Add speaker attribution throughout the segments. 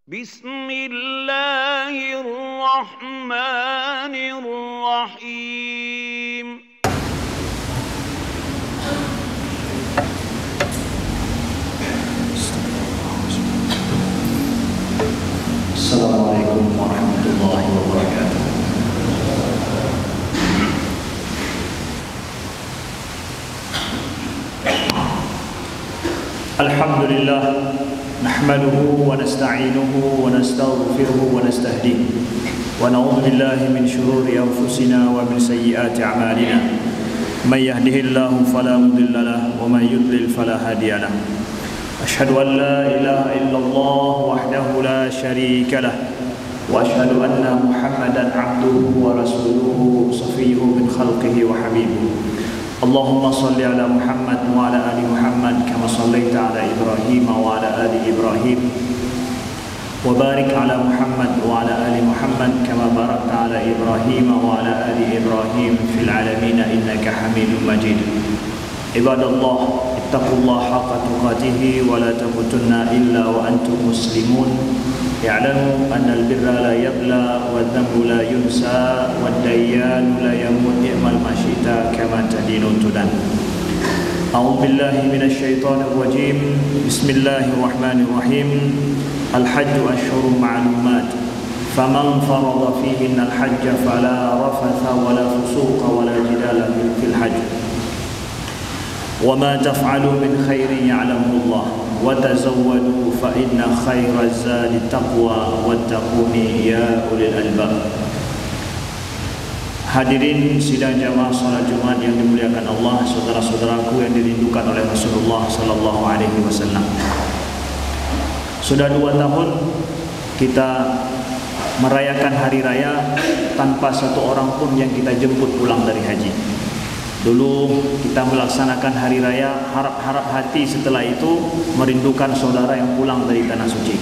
Speaker 1: Bismillahirrahmanirrahim.
Speaker 2: Assalamualaikum warahmatullahi wabarakatuh. Alhamdulillah, nahmaduhu wa nasta'inuhu wa nastaghfiruhu wa nastahdihi wa na'udzu billahi min shururi anfusina wa min sayyiati a'malina. May yahdihillahu fala mudilla lahu wa may yudlil fala hadiya lahu. Asyhadu an la ilaha illallah wahdahu la syarika lah wa asyhadu anna Muhammadan 'abduhu wa rasuluhu safiyyuhu min khalqihi wa habibuhu. Allahumma salli ala Muhammad wa ala ali Muhammad kama sallaita ala Ibrahim wa ala ali Ibrahim wa barik ala Muhammad wa ala ali Muhammad kama barakta ala Ibrahim wa ala ali Ibrahim fil alamin innaka Hamidum Majid. Ibadallah, ittaqullaha haqqa tuqatih wa la tamutunna illa wa antum muslimun. Ya'lamu anna al-birra la yabla wa dhanbu la yunsa wa ad-dayyanu la yamut i'mal masyita kama tadinu tudan. A'udzu billahi minasy syaithanir rajim. Bismillahirrahmanirrahim. Al-hajju asyhurun ma'lumat. Faman farada fihinna al-hajja fala rafatha wa la fusuqa wa la jidala fil hajj. وَمَا تَفْعَلُوا مِنْ خَيْرٍ يَعْلَمُهُ اللَّهُ وَتَزَوَّدُوا فَإِنَّ خَيْرَ الزَّادِ التَّقْوَى وَاتَّقُونِ يَا أُولِي الْأَلْبَابِ. Hadirin sidang jamaah salat Jumat yang dimuliakan Allah, saudara-saudaraku yang dirindukan oleh Rasulullah sallallahu alaihi wasallam. Sudah 2 tahun kita merayakan hari raya tanpa satu orang pun yang kita jemput pulang dari haji. Dulu kita melaksanakan hari raya, harap-harap hati setelah itu merindukan saudara yang pulang dari tanah suci.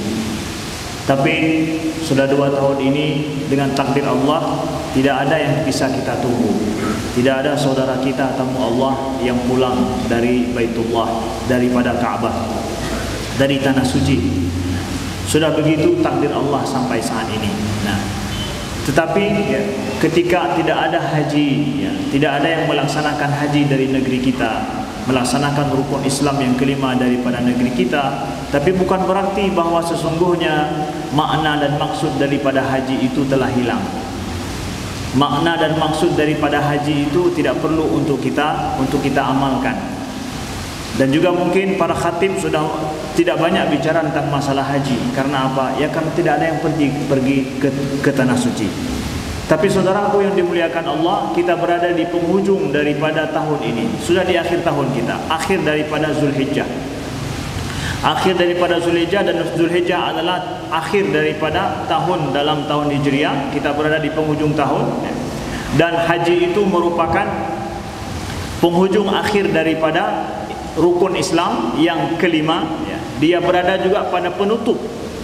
Speaker 2: Tapi sudah 2 tahun ini dengan takdir Allah tidak ada yang bisa kita tunggu. Tidak ada saudara kita tamu Allah yang pulang dari Baitullah, daripada Ka'bah, dari tanah suci. Sudah begitu takdir Allah sampai saat ini. Tetapi ketika tidak ada haji, tidak ada yang melaksanakan haji dari negeri kita, melaksanakan rukun Islam yang kelima daripada negeri kita, tapi bukan berarti bahawa sesungguhnya makna dan maksud daripada haji itu telah hilang. Makna dan maksud daripada haji itu tidak perlu untuk kita amalkan. Dan juga mungkin para khatib sudah tidak banyak bicara tentang masalah haji. Karena apa? Ya karena tidak ada yang pergi ke tanah suci. Tapi saudaraku yang dimuliakan Allah, kita berada di penghujung daripada tahun ini. Sudah di akhir tahun kita, akhir daripada Zulhijjah. Akhir daripada Zulhijjah, dan Zulhijjah adalah akhir daripada tahun dalam tahun Hijriah. Kita berada di penghujung tahun. Dan haji itu merupakan penghujung akhir daripada rukun Islam yang kelima. Dia berada juga pada penutup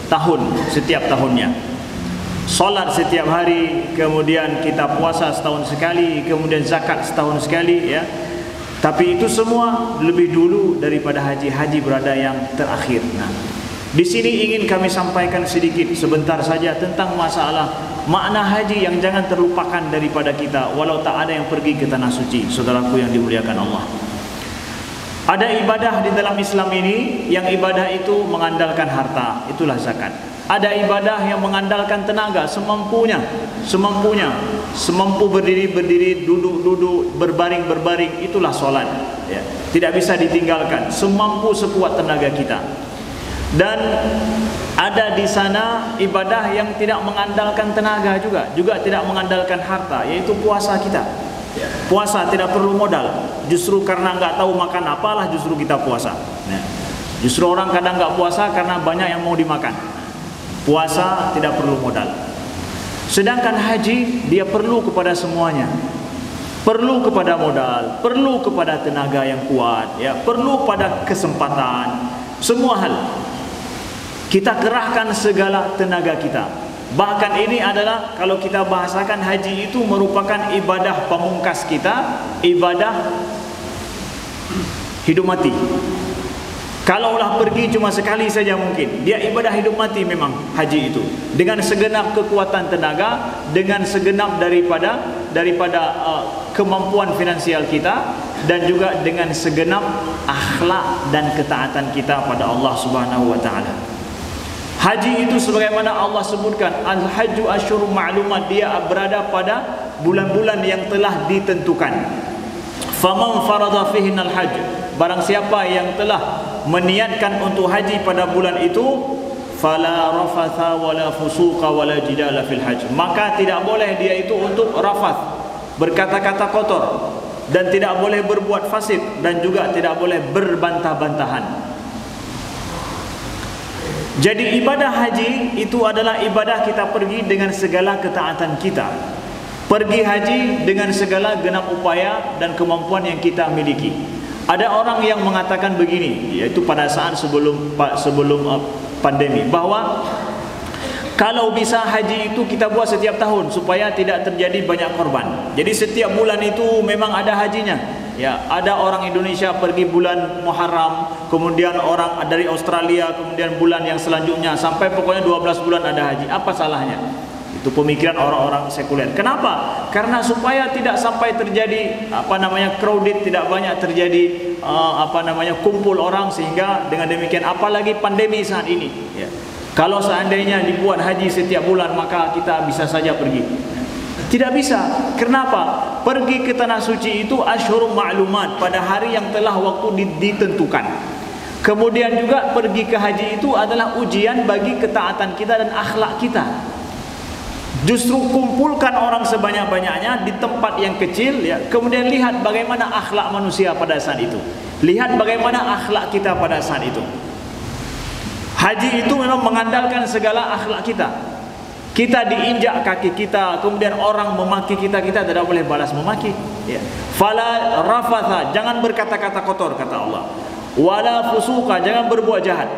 Speaker 2: tahun setiap tahunnya. Solat setiap hari, kemudian kita puasa setahun sekali, kemudian zakat setahun sekali, Tapi itu semua lebih dulu daripada haji. Haji berada yang terakhir. Di sini ingin kami sampaikan sedikit sebentar saja tentang masalah makna haji yang jangan terlupakan daripada kita walau tak ada yang pergi ke tanah suci. Saudaraku yang dimuliakan Allah, ada ibadah di dalam Islam ini yang ibadah itu mengandalkan harta, itulah zakat. Ada ibadah yang mengandalkan tenaga, semampunya, semampu berdiri, duduk, berbaring, itulah solat. Tidak bisa ditinggalkan, semampu sekuat tenaga kita. Dan ada di sana ibadah yang tidak mengandalkan tenaga juga tidak mengandalkan harta, yaitu puasa kita. Puasa tidak perlu modal. Justru karena enggak tahu makan apalah justru kita puasa. Justru orang kadang enggak puasa karena banyak yang mau dimakan. Puasa tidak perlu modal. Sedangkan haji dia perlu kepada semuanya. Perlu kepada modal, perlu kepada tenaga yang kuat, perlu pada kesempatan, semua hal. Kita kerahkan segala tenaga kita. Bahkan ini adalah, kalau kita bahasakan, haji itu merupakan ibadah pamungkas kita, ibadah hidup mati. Kalaulah pergi cuma sekali saja mungkin, dia ibadah hidup mati memang haji itu. Dengan segenap kekuatan tenaga, dengan segenap daripada kemampuan finansial kita, dan juga dengan segenap akhlak dan ketaatan kita pada Allah Subhanahu wa taala. Haji itu sebagaimana Allah sebutkan, al-hajju asyhurun ma'lumat, dia berada pada bulan-bulan yang telah ditentukan. Faman farada fihinal hajj, barang siapa yang telah meniatkan untuk haji pada bulan itu, fala rafatha wala fusuqa wala jidala fil hajj, maka tidak boleh dia itu untuk rafath, berkata-kata kotor, dan tidak boleh berbuat fasik, dan juga tidak boleh berbantah-bantahan. Jadi ibadah haji itu adalah ibadah kita pergi dengan segala ketaatan kita, pergi haji dengan segala genap upaya dan kemampuan yang kita miliki. Ada orang yang mengatakan begini, yaitu pada saat sebelum pandemi, bahwa kalau bisa haji itu kita buat setiap tahun supaya tidak terjadi banyak korban. Jadi setiap bulan itu memang ada hajinya. Ya, ada orang Indonesia pergi bulan Muharram, kemudian orang dari Australia, kemudian bulan yang selanjutnya, sampai pokoknya 12 bulan ada haji. Apa salahnya? Itu pemikiran orang-orang sekuler. Kenapa? Karena supaya tidak sampai terjadi crowded, tidak banyak terjadi kumpul orang, sehingga dengan demikian, apalagi pandemi saat ini, ya. Kalau seandainya dibuat haji setiap bulan, maka kita bisa saja pergi. Tidak bisa. Kenapa? Pergi ke tanah suci itu asyhurun ma'lumat, pada hari yang telah waktu ditentukan. Kemudian juga pergi ke haji itu adalah ujian bagi ketaatan kita dan akhlak kita. Justru kumpulkan orang sebanyak-banyaknya di tempat yang kecil, ya. Kemudian lihat bagaimana akhlak manusia pada saat itu. Lihat bagaimana akhlak kita pada saat itu. Haji itu memang mengandalkan segala akhlak kita. Kita diinjak kaki kita, kemudian orang memaki kita, kita tidak boleh balas memaki, ya. Fala rafatha, jangan berkata-kata kotor, kata Allah. Wala fusuqa, jangan berbuat jahat.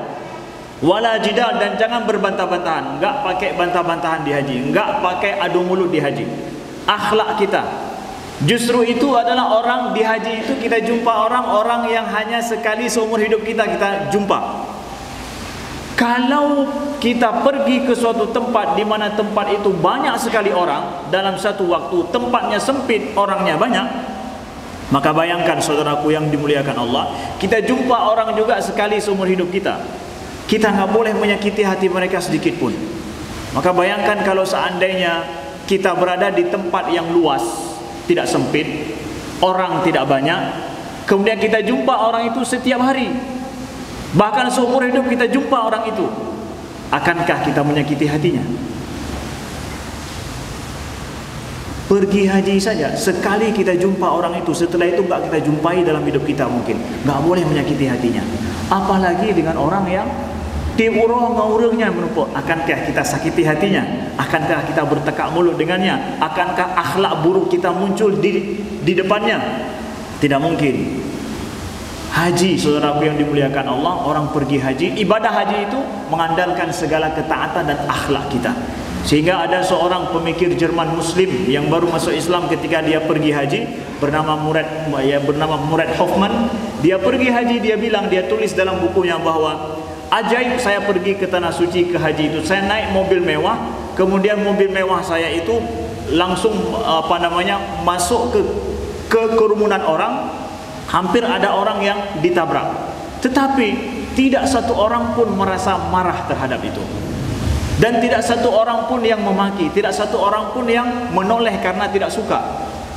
Speaker 2: Wala jidal, dan jangan berbantah-bantahan. Enggak pakai bantah-bantahan di haji, enggak pakai adu mulut di haji. Akhlak kita. Justru itu adalah orang di haji itu kita jumpa orang-orang yang hanya sekali seumur hidup kita jumpa. Kalau kita pergi ke suatu tempat di mana tempat itu banyak sekali orang dalam satu waktu, tempatnya sempit, orangnya banyak, maka bayangkan saudaraku yang dimuliakan Allah, kita jumpa orang juga sekali seumur hidup kita. Kita nggak boleh menyakiti hati mereka sedikit pun. Maka bayangkan kalau seandainya kita berada di tempat yang luas, tidak sempit, orang tidak banyak, kemudian kita jumpa orang itu setiap hari, bahkan seumur hidup kita jumpa orang itu, akankah kita menyakiti hatinya? Pergi haji saja, sekali kita jumpa orang itu, setelah itu nggak kita jumpai dalam hidup kita mungkin. Nggak boleh menyakiti hatinya. Apalagi dengan orang yang tiurah-ngaurahnya menumpuk. Akankah kita sakiti hatinya? Akankah kita bertekak mulut dengannya? Akankah akhlak buruk kita muncul di depannya? Tidak mungkin. Haji, saudaraku yang dimuliakan Allah, orang pergi haji, ibadah haji itu mengandalkan segala ketaatan dan akhlak kita. Sehingga ada seorang pemikir Jerman Muslim yang baru masuk Islam, ketika dia pergi haji, bernama Murad Hoffman. Dia pergi haji, dia bilang, dia tulis dalam bukunya bahwa ajaib saya pergi ke tanah suci, ke haji itu. Saya naik mobil mewah, kemudian mobil mewah saya itu langsung masuk ke kerumunan orang, hampir ada orang yang ditabrak. Tetapi tidak satu orang pun merasa marah terhadap itu. Dan tidak satu orang pun yang memaki, tidak satu orang pun yang menoleh karena tidak suka.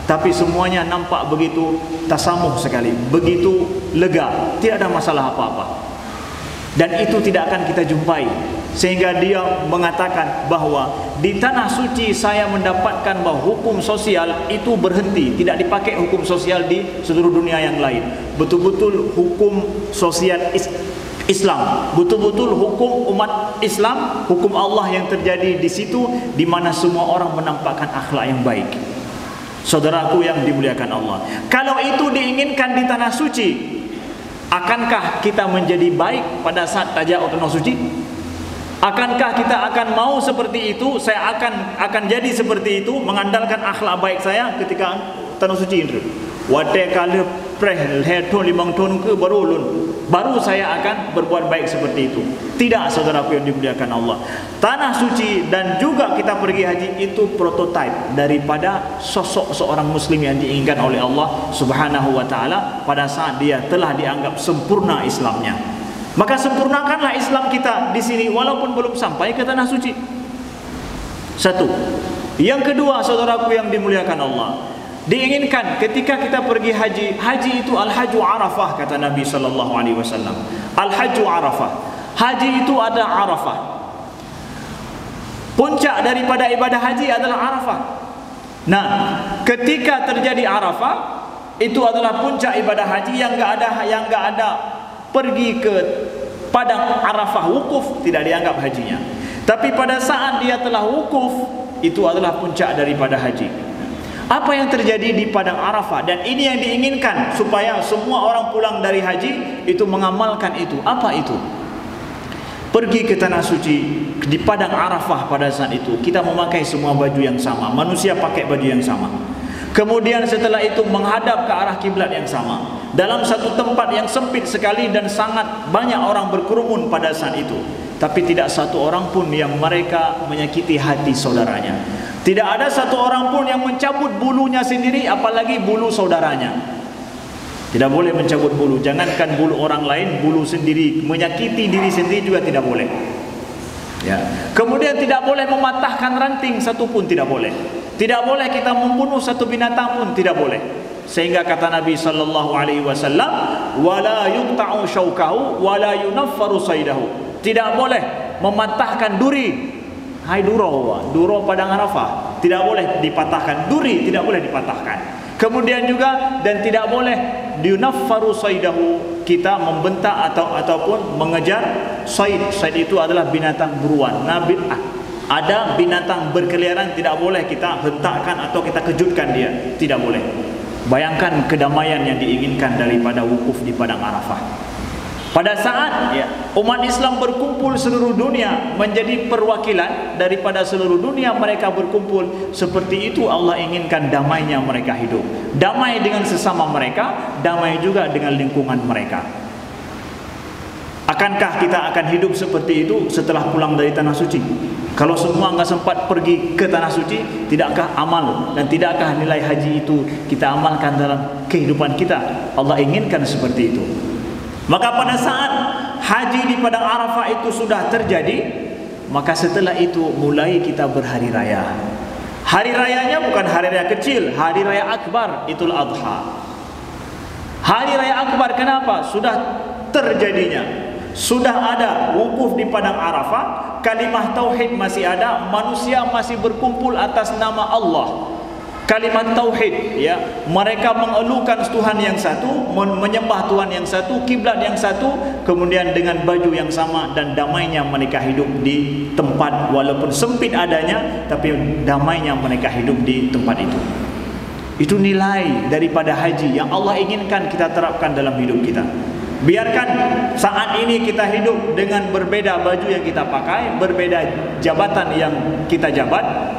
Speaker 2: Tapi semuanya nampak begitu tasamuh sekali, begitu lega, tidak ada masalah apa-apa. Dan itu tidak akan kita jumpai. Sehingga dia mengatakan bahwa di tanah suci saya mendapatkan bahwa hukum sosial itu berhenti, tidak dipakai hukum sosial di seluruh dunia yang lain. Betul-betul hukum sosial Islam, betul-betul hukum umat Islam, hukum Allah yang terjadi di situ, di mana semua orang menampakkan akhlak yang baik. Saudaraku yang dimuliakan Allah, kalau itu diinginkan di tanah suci, akankah kita menjadi baik pada saat taja'ut tanah suci? Akankah kita akan mau seperti itu? Saya akan jadi seperti itu, mengandalkan akhlak baik saya ketika tanah suci itu. Watai kala preh heton 5 tahun ke baru saya akan berbuat baik seperti itu. Tidak, saudaraku yang dimuliakan Allah. Tanah suci dan juga kita pergi haji itu prototipe daripada sosok seorang muslim yang diinginkan oleh Allah Subhanahu wa taala pada saat dia telah dianggap sempurna Islamnya. Maka sempurnakanlah Islam kita di sini walaupun belum sampai ke tanah suci. Satu. Yang kedua, saudaraku yang dimuliakan Allah, diinginkan ketika kita pergi haji itu al-hajju Arafah, kata Nabi sallallahu alaihi wasallam. Al-hajju Arafah. Haji itu ada Arafah. Puncak daripada ibadah haji adalah Arafah. Nah, ketika terjadi Arafah, itu adalah puncak ibadah haji yang enggak ada pergi ke padang Arafah wukuf tidak dianggap hajinya. Tapi pada saat dia telah wukuf, itu adalah puncak daripada haji. Apa yang terjadi di padang Arafah, dan ini yang diinginkan supaya semua orang pulang dari haji itu mengamalkan itu. Apa itu? Pergi ke tanah suci di padang Arafah. Pada saat itu kita memakai semua baju yang sama, manusia pakai baju yang sama. Kemudian setelah itu menghadap ke arah kiblat yang sama, dalam satu tempat yang sempit sekali dan sangat banyak orang berkerumun pada saat itu. Tapi tidak satu orang pun yang mereka menyakiti hati saudaranya. Tidak ada satu orang pun yang mencabut bulunya sendiri, apalagi bulu saudaranya. Tidak boleh mencabut bulu. Jangankan bulu orang lain, bulu sendiri, menyakiti diri sendiri juga tidak boleh. Ya. Kemudian tidak boleh mematahkan ranting satu pun, tidak boleh. Tidak boleh kita membunuh satu binatang pun, tidak boleh. Sehingga kata Nabi sallallahu alaihi wasallam, wala yuqta'u syaukahu wala yunaffaru saidahu. Tidak boleh mematahkan duri. Hai duro padang Arafah, tidak boleh dipatahkan. Duri tidak boleh dipatahkan. Kemudian juga, dan tidak boleh yunaffaru saidahu, kita membentak ataupun mengejar said. Said itu adalah binatang buruan. Nabi ada binatang berkeliaran, tidak boleh kita hentakkan atau kita kejutkan dia, tidak boleh. Bayangkan kedamaian yang diinginkan daripada wukuf di padang Arafah. Pada saat umat Islam berkumpul seluruh dunia, menjadi perwakilan daripada seluruh dunia, mereka berkumpul seperti itu. Allah inginkan damainya mereka hidup, damai dengan sesama mereka, damai juga dengan lingkungan mereka. Akankah kita akan hidup seperti itu setelah pulang dari tanah suci? Kalau semua enggak sempat pergi ke tanah suci, tidakkah amal dan tidakkah nilai haji itu kita amalkan dalam kehidupan kita? Allah inginkan seperti itu. Maka pada saat haji di padang Arafah itu sudah terjadi, maka setelah itu mulai kita berhari raya. Hari rayanya bukan hari raya kecil, hari raya akbar, Idul Adha. Hari raya akbar kenapa? Sudah terjadinya, sudah ada wukuf di padang Arafah, kalimah tauhid masih ada, manusia masih berkumpul atas nama Allah. Kalimat tauhid, ya, mereka mengeluhkan Tuhan yang satu, menyembah Tuhan yang satu, kiblat yang satu, kemudian dengan baju yang sama, dan damainya mereka hidup di tempat walaupun sempit adanya, tapi damainya mereka hidup di tempat itu. Itu nilai daripada haji yang Allah inginkan kita terapkan dalam hidup kita. Biarkan saat ini kita hidup dengan berbeda baju yang kita pakai, berbeda jabatan yang kita jabat,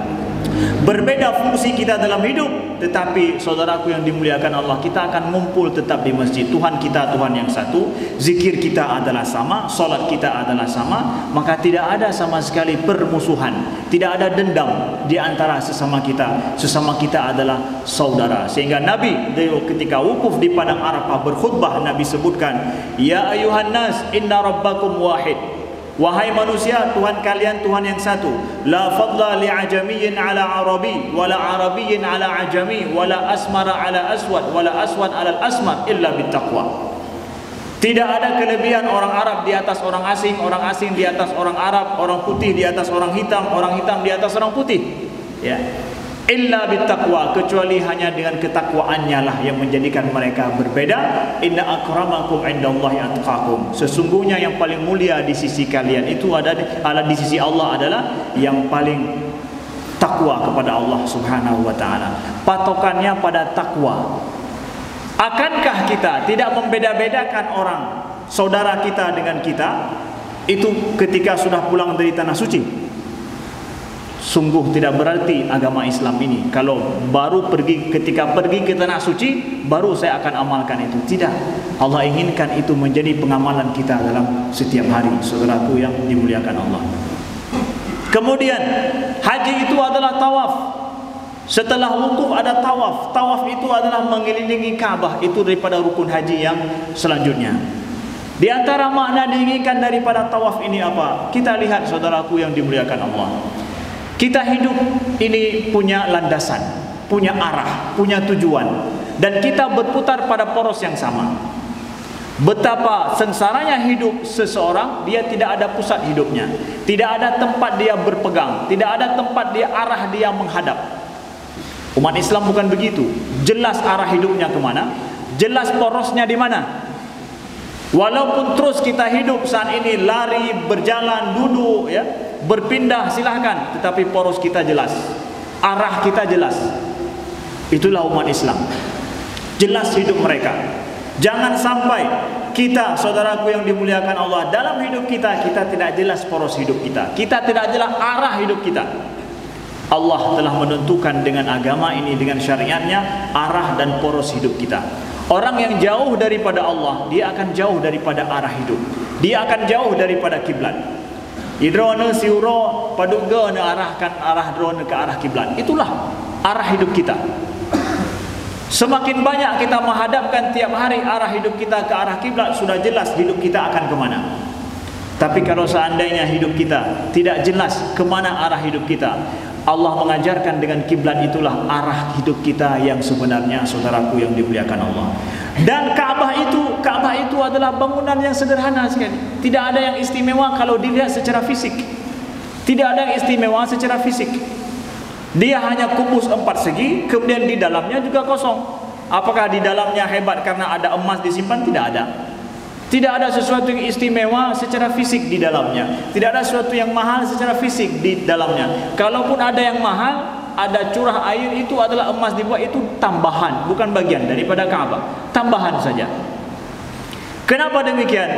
Speaker 2: berbeda fungsi kita dalam hidup, tetapi saudaraku yang dimuliakan Allah, kita akan ngumpul tetap di masjid. Tuhan kita Tuhan yang satu, zikir kita adalah sama, solat kita adalah sama, maka tidak ada sama sekali permusuhan, tidak ada dendam di antara sesama kita. Sesama kita adalah saudara. Sehingga Nabi ketika wukuf di padang Arafah berkhutbah, Nabi sebutkan, ya ayuhan nas inna rabbakum wahid. Wahai manusia, Tuhan kalian Tuhan yang satu. La fadla li ajamiyyin ala arabi, wala arabiyyin ala ajami, wala asmara ala aswad, wala aswad ala asmar illa bittaqwa. Tidak ada kelebihan orang Arab di atas orang asing di atas orang Arab, orang putih di atas orang hitam di atas orang putih. Ya. Illa bittaqwa, kecuali hanya dengan ketakwaannya lah yang menjadikan mereka berbeda. Inna akramakum indallahi atqakum, sesungguhnya yang paling mulia di sisi kalian itu ada di sisi Allah adalah yang paling takwa kepada Allah Subhanahu wa taala. Patokannya pada takwa. Akankah kita tidak membeda-bedakan orang saudara kita dengan kita itu ketika sudah pulang dari tanah suci? sungguh tidak berarti agama Islam ini kalau ketika pergi ke tanah suci baru saya akan amalkan itu. Tidak. Allah inginkan itu menjadi pengamalan kita dalam setiap hari, saudaraku yang dimuliakan Allah. Kemudian haji itu adalah tawaf. Setelah wukuf ada tawaf. Tawaf itu adalah mengelilingi Ka'bah. Itu daripada rukun haji yang selanjutnya. Di antara makna diinginkan daripada tawaf ini apa? Kita lihat saudaraku yang dimuliakan Allah. Kita hidup ini punya landasan, punya arah, punya tujuan, dan kita berputar pada poros yang sama. Betapa sengsaranya hidup seseorang, dia tidak ada pusat hidupnya, tidak ada tempat dia berpegang, tidak ada tempat dia arah dia menghadap. Umat Islam bukan begitu. Jelas arah hidupnya kemana, jelas porosnya di mana. Walaupun terus kita hidup saat ini lari, berjalan, duduk, ya, berpindah silahkan, tetapi poros kita jelas, arah kita jelas. Itulah umat Islam. Jelas hidup mereka. Jangan sampai kita, saudaraku yang dimuliakan Allah, dalam hidup kita tidak jelas poros hidup kita. Kita tidak jelas arah hidup kita. Allah telah menentukan dengan agama ini, dengan syariatnya, arah dan poros hidup kita. Orang yang jauh daripada Allah, dia akan jauh daripada arah hidup. Dia akan jauh daripada kiblat. Idrona siuro paduga na arahkan arah drone ke arah kiblat. Itulah arah hidup kita. Semakin banyak kita menghadapkan tiap hari arah hidup kita ke arah kiblat, sudah jelas hidup kita akan kemana. Tapi kalau seandainya hidup kita tidak jelas kemana arah hidup kita, Allah mengajarkan dengan kiblat itulah arah hidup kita yang sebenarnya, saudaraku yang dimuliakan Allah. Dan Ka'bah itu adalah bangunan yang sederhana sekali. Tidak ada yang istimewa kalau dilihat secara fisik. Tidak ada yang istimewa secara fisik. Dia hanya kubus 4 segi, kemudian di dalamnya juga kosong. Apakah di dalamnya hebat karena ada emas disimpan? Tidak ada. Tidak ada sesuatu yang istimewa secara fisik di dalamnya. Tidak ada sesuatu yang mahal secara fisik di dalamnya. Kalaupun ada yang mahal, ada curah air, itu adalah emas dibuat, itu tambahan, bukan bagian daripada Ka'bah. Tambahan saja. Kenapa demikian?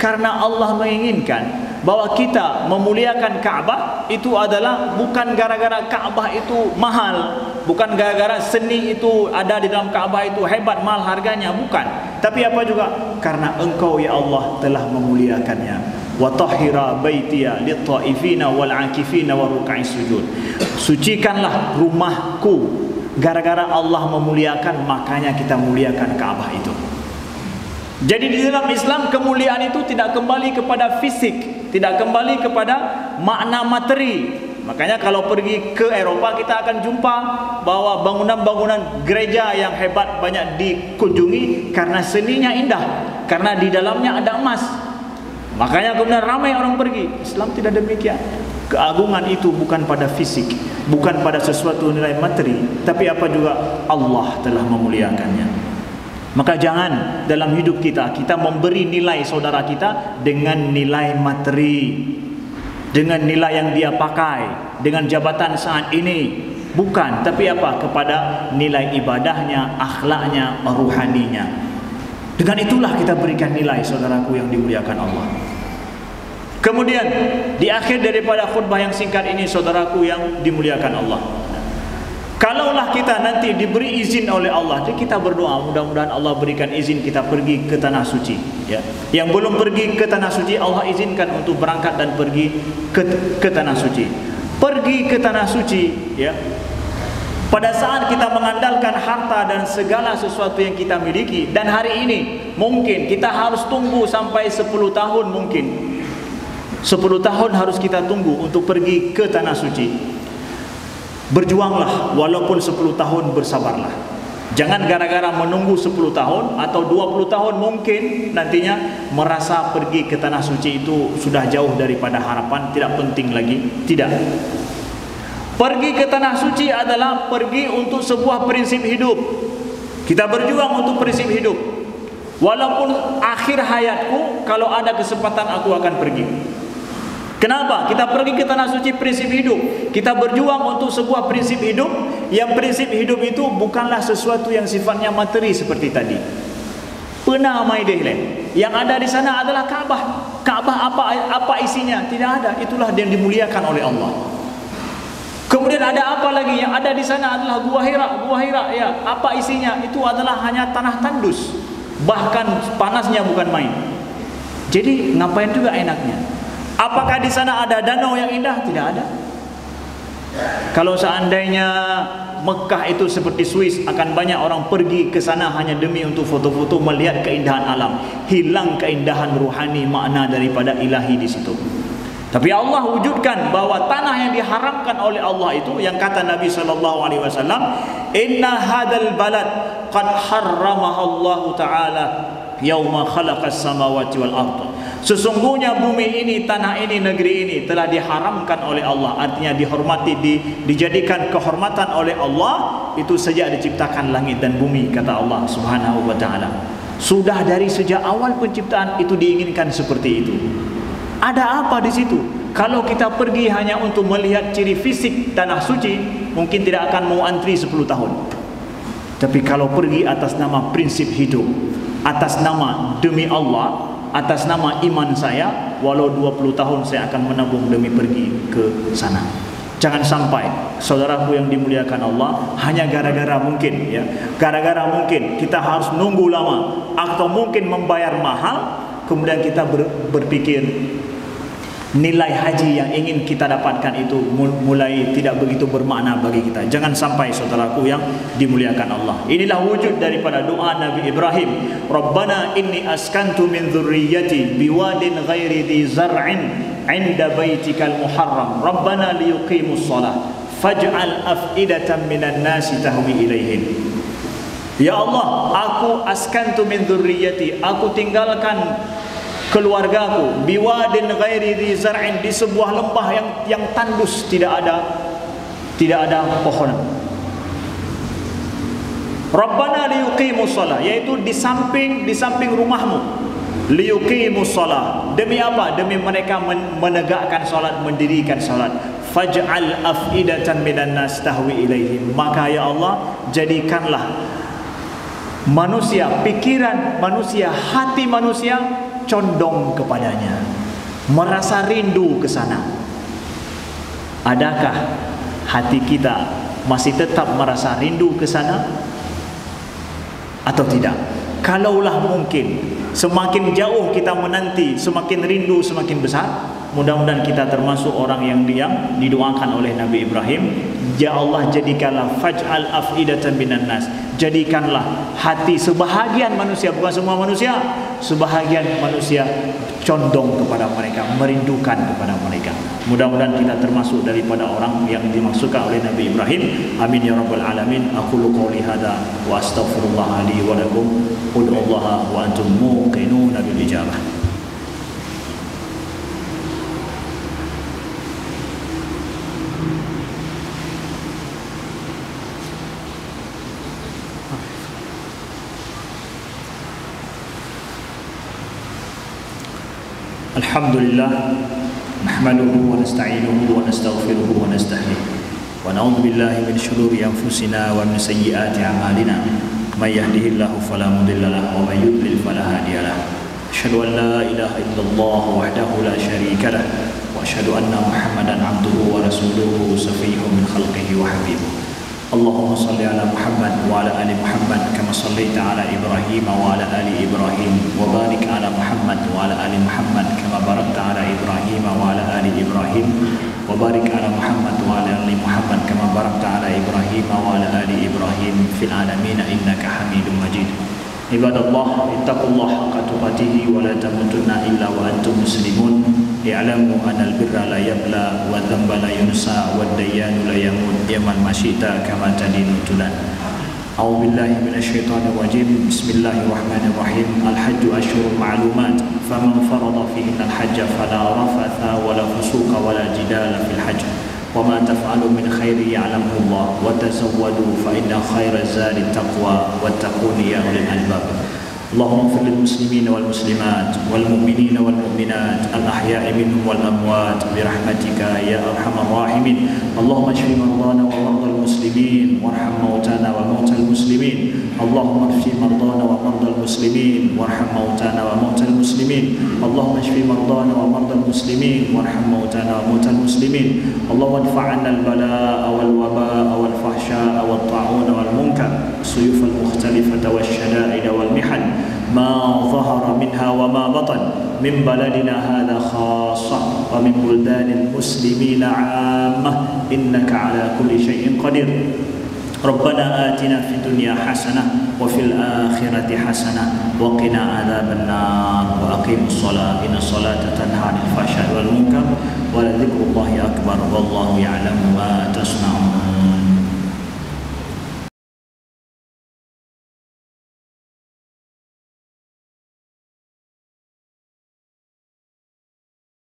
Speaker 2: Karena Allah menginginkan bahwa kita memuliakan Ka'bah itu adalah bukan gara-gara Ka'bah itu mahal, bukan gara-gara seni itu ada di dalam Ka'bah itu hebat, mahal harganya, bukan. Tapi apa juga? Karena Engkau ya Allah telah memuliakannya. Wa tahhira baitiya lit-ta'ifina wal-'akifina wa ruk'is sujud. Sucikanlah rumahku. Gara-gara Allah memuliakan, makanya kita muliakan Ka'bah itu. Jadi di dalam Islam kemuliaan itu tidak kembali kepada fisik, tidak kembali kepada makna materi. Makanya kalau pergi ke Eropa kita akan jumpa bahwa bangunan-bangunan gereja yang hebat banyak dikunjungi karena seninya indah, karena di dalamnya ada emas. Makanya kemudian ramai orang pergi. Islam tidak demikian. Keagungan itu bukan pada fisik, bukan pada sesuatu nilai materi, tapi apa juga Allah telah memuliakannya. Maka jangan dalam hidup kita memberi nilai saudara kita dengan nilai materi, dengan nilai yang dia pakai, dengan jabatan saat ini. Bukan, tapi apa? Kepada nilai ibadahnya, akhlaknya, ruhaninya. Dengan itulah kita berikan nilai, saudaraku yang dimuliakan Allah. Kemudian di akhir daripada khutbah yang singkat ini, saudaraku yang dimuliakan Allah, kalaulah kita nanti diberi izin oleh Allah, jadi kita berdoa mudah-mudahan Allah berikan izin kita pergi ke tanah suci, ya. Yang belum pergi ke tanah suci, Allah izinkan untuk berangkat dan pergi ke tanah suci. Pergi ke tanah suci, ya. Pada saat kita mengandalkan harta dan segala sesuatu yang kita miliki, dan hari ini mungkin kita harus tunggu sampai 10 tahun, mungkin 10 tahun harus kita tunggu untuk pergi ke tanah suci. Berjuanglah walaupun 10 tahun, bersabarlah. Jangan gara-gara menunggu 10 tahun atau 20 tahun mungkin nantinya merasa pergi ke tanah suci itu sudah jauh daripada harapan, tidak penting lagi. Tidak. Pergi ke tanah suci adalah pergi untuk sebuah prinsip hidup. Kita berjuang untuk prinsip hidup. Walaupun akhir hayatku, kalau ada kesempatan aku akan pergi. Kenapa? Kita pergi ke tanah suci prinsip hidup. Kita berjuang untuk sebuah prinsip hidup. Yang prinsip hidup itu bukanlah sesuatu yang sifatnya materi seperti tadi. Pernah mai deh. Yang ada di sana adalah Ka'bah. Ka'bah apa isinya? Tidak ada. Itulah yang dimuliakan oleh Allah. Kemudian ada apa lagi? Yang ada di sana adalah Gua Hira. Gua Hira, ya, apa isinya? Itu adalah hanya tanah tandus. Bahkan panasnya bukan main. Jadi ngapain juga enaknya? Apakah di sana ada danau yang indah? Tidak ada. Kalau seandainya Mekah itu seperti Swiss, akan banyak orang pergi ke sana hanya demi untuk foto-foto, melihat keindahan alam. Hilang keindahan ruhani, makna daripada ilahi di situ. Tapi Allah wujudkan bahwa tanah yang diharamkan oleh Allah itu, yang kata Nabi SAW, inna hadal balad qad harramaha Allah Ta'ala yauma khalaqas samawati wal ardh. Sesungguhnya bumi ini, tanah ini, negeri ini telah diharamkan oleh Allah. Artinya dihormati, dijadikan kehormatan oleh Allah itu sejak diciptakan langit dan bumi, kata Allah Subhanahu wa Ta'ala. Sudah dari sejak awal penciptaan itu diinginkan seperti itu. Ada apa di situ? Kalau kita pergi hanya untuk melihat ciri fisik tanah suci, mungkin tidak akan mau antri 10 tahun. Tapi kalau pergi atas nama prinsip hidup, atas nama demi Allah, atas nama iman saya, walau 20 tahun saya akan menabung demi pergi ke sana. Jangan sampai saudaraku yang dimuliakan Allah, hanya gara-gara mungkin, ya, gara-gara mungkin kita harus nunggu lama atau mungkin membayar mahal, kemudian kita berpikir nilai haji yang ingin kita dapatkan itu mulai tidak begitu bermakna bagi kita. Jangan sampai saudaraku yang dimuliakan Allah. Inilah wujud daripada doa Nabi Ibrahim. Rabbana inni askantu min dhurriyyati biwadin ghairi dhi zar'in 'inda baitikal muharram. Rabbana liyuqimus shalah faj'al af'idatan minan nasi tahwi ilaihim. Ya Allah, aku askantu min dhurriyyati, aku tinggalkan keluargaku biwadin ghairi dhi zar'in, di sebuah lembah yang tandus, tidak ada pohon. Rabbana liyuqimus shalah, yaitu di samping rumahmu. Liyuqimus shalah, demi apa? Demi mereka menegakkan salat, mendirikan salat. Faj'al af'idatan minan nas tahwi ilaihim, maka ya Allah, jadikanlah manusia, pikiran manusia, hati manusia condong kepadanya, merasa rindu ke sana. Adakah hati kita masih tetap merasa rindu ke sana atau tidak? Kalaulah mungkin semakin jauh kita menanti, semakin rindu semakin besar. Mudah-mudahan kita termasuk orang yang didoakan oleh Nabi Ibrahim. Ya Allah, jadikanlah faj'al af'idatan minan nas, jadikanlah hati sebahagian manusia, bukan semua manusia, sebahagian manusia condong kepada mereka, merindukan kepada mereka. Mudah-mudahan kita termasuk daripada orang yang dimaksudkan oleh Nabi Ibrahim. Amin ya rabbal alamin. Aqulu qouli hadza wa astaghfirullah li wa lakum. Ud'ullaha wa antum muqinuna bil ijabah. Alhamdulillah, nahmaduhu wa nasta'inuhu wa nastaghfiruhu wa nastahdiih wa na'udzu billahi min shururi anfusina wa min sayyiati a'malina. May yahdihillahu fala mudilla lahu wa may yudlil fala hadiya lahu. Asyhadu an la ilaha illallah wahdahu la syarika lahu wa asyhadu anna Muhammadan 'abduhu wa rasuluhu safiyyuhu min khalqihi wa habibuhu. Allahumma salli ala Muhammad wa ala ali Muhammad kama sallaita ala Ibrahim wa ala ali Ibrahim wa barik ala Muhammad wa ala ali Muhammad kama barakta ala Ibrahim wa ala ali Ibrahim wa barik ala Muhammad wa ala ali Muhammad kama barakta ala Ibrahim wa ala ali Ibrahim fil alamin innaka Hamidum Majid. Ibadallah, ittaqullaha haqqa tuqatih wa la tamutunna illa wa antum muslimun. I'lamu anal birra la yabla wa dhanba la yunsa wa ad-dayyanu la yamut yaman masyita kama tadinu tulan. A'udzu billahi minasyaitonir rajim. Bismillahirrahmanirrahim. Al-hajju ashhurun ma'lumat, faman farada fihinna al-hajja fala rafatha wa la fusuqa wa la jidala fil hajj. Wa ma taf'alu min khairi ya'lamuhu Allah wa tazawwadu fa inna khairaz zadi taqwa wattaquni ya ulil albab. اللهم اغفر للمسلمين والمسلمات والمؤمنين والمؤمنات الأحياء منهم والأموات برحمتك يا أرحم الراحمين. اللهم اشف مرضانا ومرضى المسلمين وارحم موتانا وموتى المسلمين. اللهم اشف مرضانا ومرضى المسلمين وارحم موتانا وموتى المسلمين. اللهم اشف مرضانا ومرضى المسلمين وارحم موتانا وموتى المسلمين. اللهم ادفع عنا البلاء والوباء والفحشاء والطاعون والمنكر السيوف المختلفة والشدائد والمحن ما ظهر منها وما بطن من بلدنا هذا خاصة ومن بلدان المسلمين عامة إنك على كل شيء قدير. ربنا آتنا في الدنيا حسنة وفي الآخرة حسنة وقنا عذاب النار وأقيموا الصلاة إن الصلاة تنهى عن الفحشاء والمنكر ولذكر الله أكبر والله يعلم ما تصنعون.